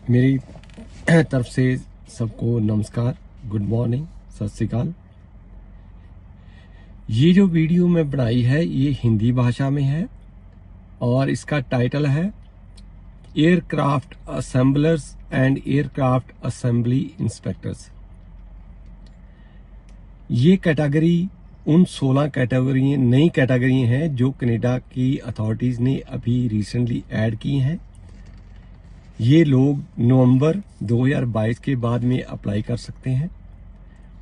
मेरी तरफ से सबको नमस्कार, गुड मॉर्निंग, सत श्री अकाल। ये जो वीडियो मैं बनाई है ये हिंदी भाषा में है और इसका टाइटल है aircraft assemblers and aircraft assembly inspectors. ये कैटेगरी उन 16 कैटेगरी नई कैटेगरी हैं जो कनाडा की अथॉरिटीज़ ने अभी रिसेंटली ऐड की हैं। ये लोग नवंबर 2022 के बाद में अप्लाई कर सकते हैं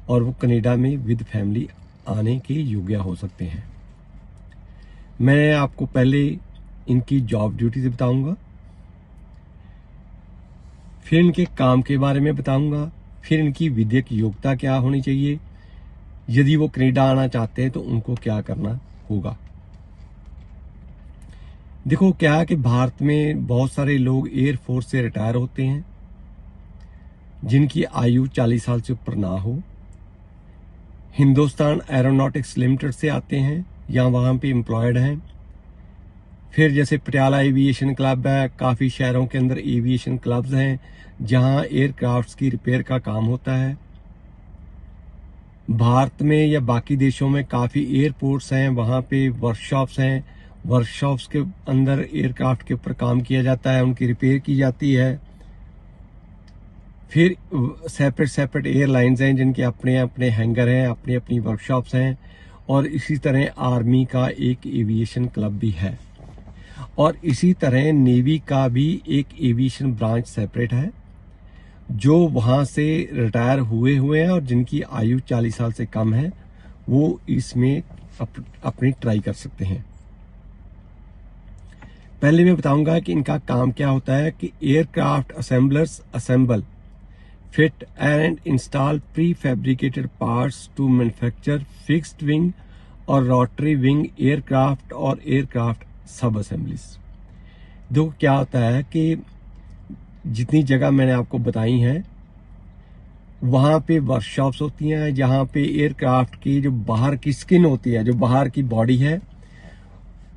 और वो कनाडा में विद फैमिली आने के योग्य हो सकते हैं। मैं आपको पहले इनकी जॉब ड्यूटीज बताऊंगा, फिर इनके काम के बारे में बताऊंगा, फिर इनकी विधिक योग्यता क्या होनी चाहिए, यदि वो कनाडा आना चाहते हैं तो उनको क्या करना होगा। देखो क्या है कि भारत में बहुत सारे लोग एयरफोर्स से रिटायर होते हैं जिनकी आयु 40 साल से ऊपर ना हो। हिंदुस्तान एरोनॉटिक्स लिमिटेड से आते हैं या वहाँ पे एम्प्लॉयड हैं। फिर जैसे पटियाला एविएशन क्लब है, काफ़ी शहरों के अंदर एविएशन क्लब्स हैं जहाँ एयरक्राफ्ट्स की रिपेयर का काम होता है। भारत में या बाकी देशों में काफ़ी एयरपोर्ट्स हैं, वहाँ पे वर्कशॉप्स हैं। वर्कशॉप्स के अंदर एयरक्राफ्ट के ऊपर काम किया जाता है, उनकी रिपेयर की जाती है। फिर सेपरेट एयरलाइंस हैं जिनके अपने अपने हैंगर हैं, अपनी अपनी वर्कशॉप्स हैं। और इसी तरह आर्मी का एक एविएशन क्लब भी है और इसी तरह नेवी का भी एक एविएशन ब्रांच सेपरेट है जो वहाँ से रिटायर हुए हैं और जिनकी आयु 40 साल से कम है, वो इसमें अपनी ट्राई कर सकते हैं। पहले मैं बताऊंगा कि इनका काम क्या होता है कि aircraft assemblers assemble, fit and install prefabricated parts to manufacture fixed wing और रोटरी विंग एयरक्राफ्ट और एयरक्राफ्ट सब असेंबलीज। देखो क्या होता है कि जितनी जगह मैंने आपको बताई हैं वहाँ पे वर्कशॉप्स होती हैं जहाँ पे एयरक्राफ्ट की जो बाहर की स्किन होती है, जो बाहर की बॉडी है,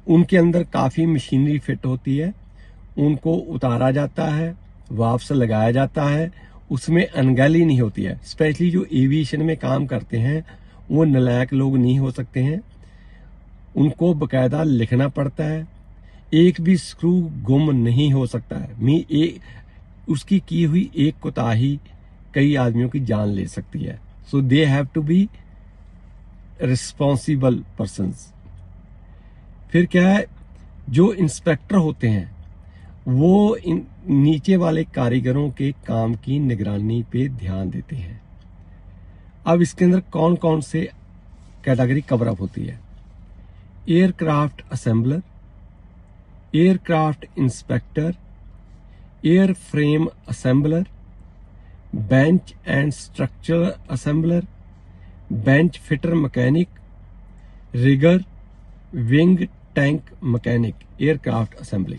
उनके अंदर काफ़ी मशीनरी फिट होती है। उनको उतारा जाता है, वापस लगाया जाता है, उसमें अनगैली नहीं होती है। स्पेशली जो एविएशन में काम करते हैं वो नालायक लोग नहीं हो सकते हैं, उनको बकायदा लिखना पड़ता है। एक भी स्क्रू गुम नहीं हो सकता है। उसकी की हुई एक कोताही कई आदमियों की जान ले सकती है। So they have to be responsible persons. फिर क्या है, जो इंस्पेक्टर होते हैं वो इन नीचे वाले कारीगरों के काम की निगरानी पे ध्यान देते हैं। अब इसके अंदर कौन कौन से कैटेगरी कवर अप होती है? Aircraft assembler, aircraft inspector, airframe assembler, bench and structure assembler, bench fitter mechanic, rigger, wing tank mechanic, aircraft assembly.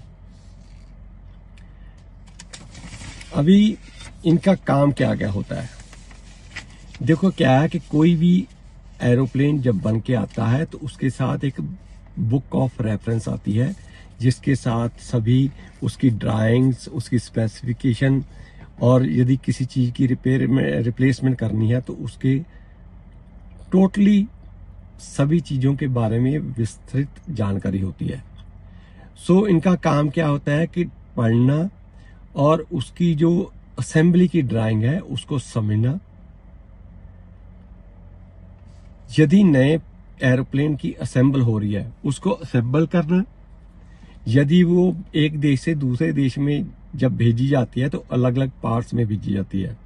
अभी इनका काम क्या क्या होता है? देखो क्या है कि कोई भी एरोप्लेन जब बन के आता है तो उसके साथ एक बुक ऑफ रेफरेंस आती है जिसके साथ सभी उसकी ड्राइंग्स, उसकी स्पेसिफिकेशन और यदि किसी चीज़ की रिपेयर में रिप्लेसमेंट करनी है तो उसके टोटली सभी चीज़ों के बारे में विस्तृत जानकारी होती है। सो इनका काम क्या होता है कि पढ़ना और उसकी जो असेंबली की ड्राइंग है उसको समझना। यदि नए एरोप्लेन की असेंबल हो रही है उसको असेंबल करना। यदि वो एक देश से दूसरे देश में जब भेजी जाती है तो अलग अलग पार्ट्स में भेजी जाती है।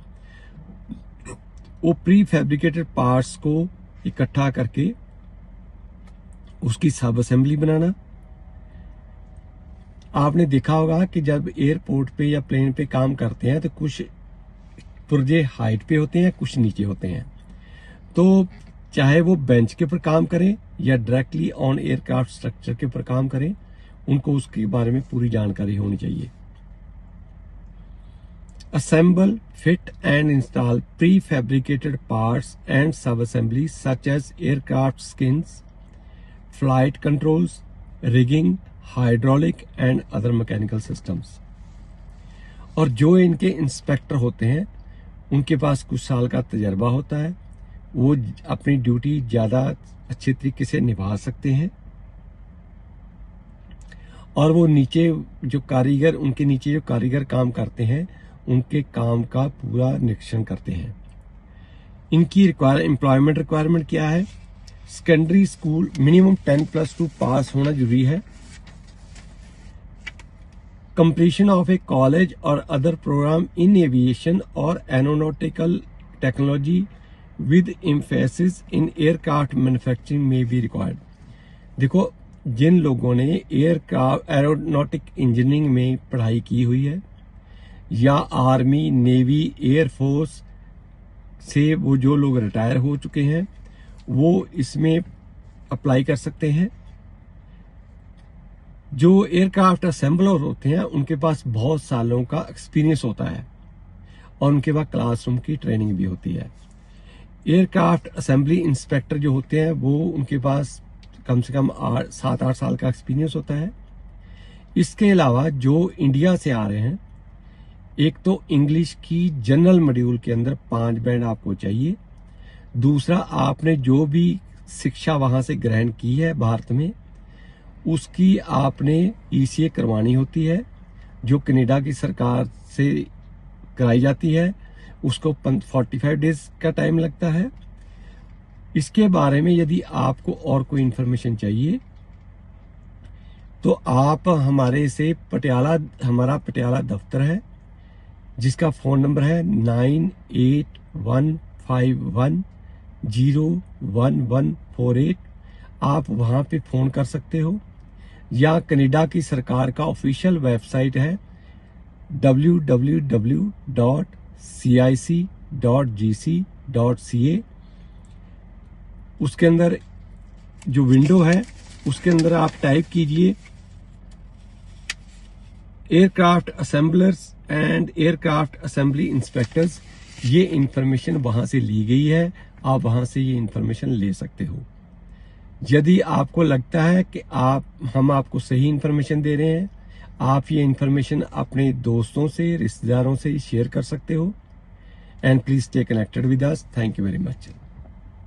वो प्री फैब्रिकेटेड पार्ट्स को इकट्ठा करके उसकी सब असेंबली बनाना। आपने देखा होगा कि जब एयरपोर्ट पे या प्लेन पे काम करते हैं तो कुछ पुर्जे हाइट पे होते हैं, कुछ नीचे होते हैं। तो चाहे वो बेंच के ऊपर काम करें या डायरेक्टली ऑन एयरक्राफ्ट स्ट्रक्चर के ऊपर काम करें, उनको उसके बारे में पूरी जानकारी होनी चाहिए। Assemble, fit and install prefabricated parts and sub assembly such as aircraft skins, flight controls, rigging, hydraulic and other mechanical systems. और जो इनके इंस्पेक्टर होते हैं उनके पास कुछ साल का तजर्बा होता है, वो अपनी ड्यूटी ज़्यादा अच्छे तरीके से निभा सकते हैं और वो नीचे जो कारीगर, उनके नीचे जो कारीगर काम करते हैं उनके काम का पूरा निरीक्षण करते हैं। इनकी एम्प्लॉयमेंट रिक्वायरमेंट क्या है? सेकेंडरी स्कूल मिनिमम 10+2 पास होना जरूरी है। कंप्लीशन ऑफ ए कॉलेज और अदर प्रोग्राम इन एविएशन और aeronautical technology with emphasis in aircraft manufacturing में बी रिक्वायर्ड। देखो, जिन लोगों ने एयरक्राफ्ट एरोनॉटिक इंजीनियरिंग में पढ़ाई की हुई है या आर्मी, नेवी, एयरफोर्स से वो जो लोग रिटायर हो चुके हैं वो इसमें अप्लाई कर सकते हैं। जो एयरक्राफ्ट असेंबलर होते हैं उनके पास बहुत सालों का एक्सपीरियंस होता है और उनके पास क्लासरूम की ट्रेनिंग भी होती है। एयरक्राफ्ट असेंबली इंस्पेक्टर जो होते हैं वो उनके पास कम से कम 7-8 साल का एक्सपीरियंस होता है। इसके अलावा जो इंडिया से आ रहे हैं, एक तो इंग्लिश की जनरल मॉड्यूल के अंदर 5 बैंड आपको चाहिए। दूसरा, आपने जो भी शिक्षा वहां से ग्रहण की है भारत में उसकी आपने ECA करवानी होती है, जो कनाडा की सरकार से कराई जाती है। उसको 45 डेज का टाइम लगता है। इसके बारे में यदि आपको और कोई इंफॉर्मेशन चाहिए तो आप हमारे से हमारा पटियाला दफ्तर है जिसका फ़ोन नंबर है 9815101148। आप वहाँ पे फ़ोन कर सकते हो, या कनाडा की सरकार का ऑफिशियल वेबसाइट है www.cic.gc.ca। उसके अंदर जो विंडो है उसके अंदर आप टाइप कीजिए aircraft assemblers and aircraft assembly inspectors. ये इंफॉर्मेशन वहां से ली गई है, आप वहां से ये इंफॉर्मेशन ले सकते हो। यदि आपको लगता है कि हम आपको सही इंफॉर्मेशन दे रहे हैं, आप ये इंफॉर्मेशन अपने दोस्तों से, रिश्तेदारों से शेयर कर सकते हो। And please stay connected with us. Thank you very much.